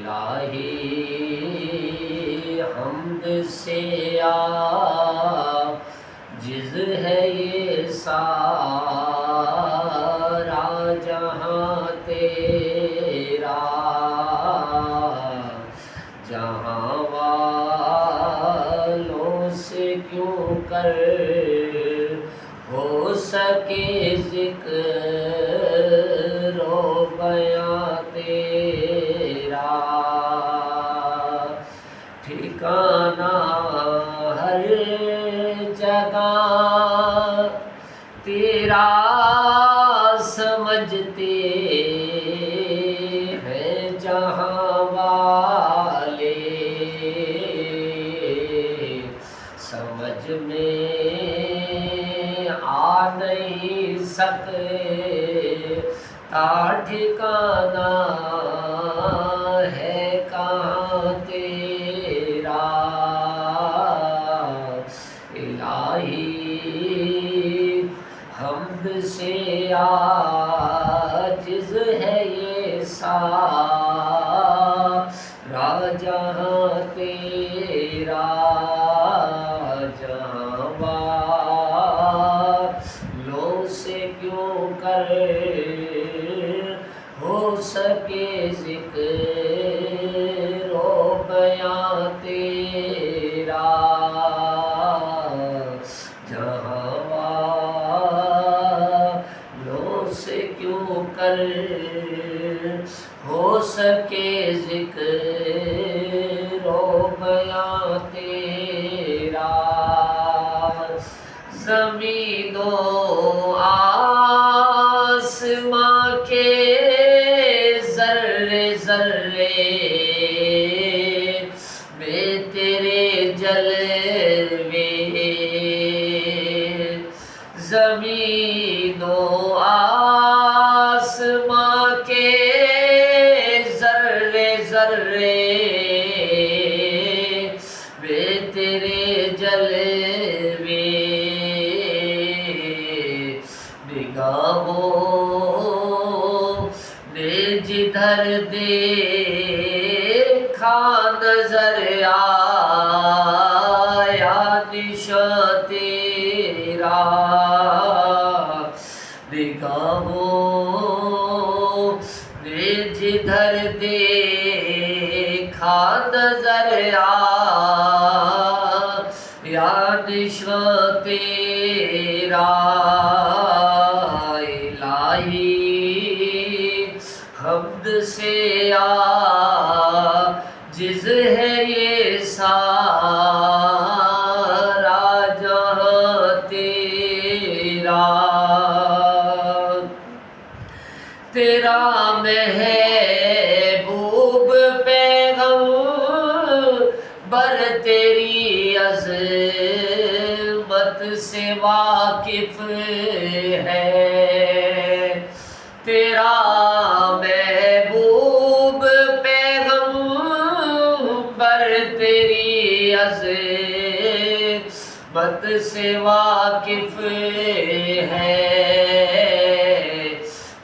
الہی حمد سے عاجز ہے یہ سارا جہاں تیرا، جہاں والوں سے کیوں کر ہو سکے ذکر و بیاں تیرا، ٹھکانہ ہر جگہ تیرا سمجھتے ہیں جہاں والے، سمجھ میں آ نہیں سکتا ٹھکانہ ہے کہاں تیرا، الہی حمد سے عاجز ہے یہ سارا جہاں تیرا، جہاں والوں سے کیوں کر ہو سکے ذکر و بیاں تیرا، جہاں والوں سے کیوں کر ہو سکے ذکر و بیاں تیرا، زمین و آسماں کے ذرے ذرے میں تیرے جلوے، زمین و آسماں کے ذرے ذرے میں تیرے جلوے، نگاہوں نے جدھر دیکھا نظر آیا نشاں تیرا، نگاہوں نے جدھر دیکھا نظر آیا نشاں تیرا، الہی حمد سے عاجز ہے یہ سارا جہاں تیرا، تیرا محبوب پیغمبر تیری عظمت سے واقف ہے، تیرا محبوب پیغمبر تیری عظمت سے واقف ہے،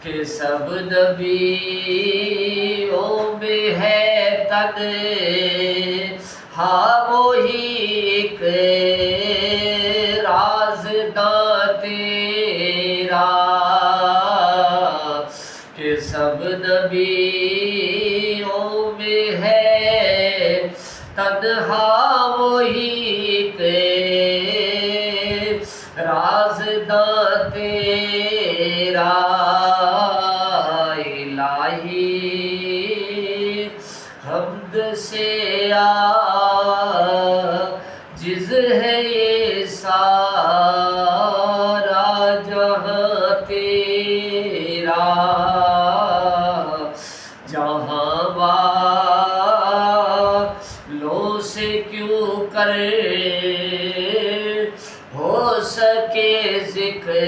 کہ سب نبیوں میں ہے تنہا وہی ایک رازداں تیرا، کہ سب نبیوں میں ہے تنہا وہی ایک رازداں تیرا، الہی حمد سے عاجز ہے یہ سارا جہاں تیرا، جہاں والوں سے کیوں کر ہو سکے ذکر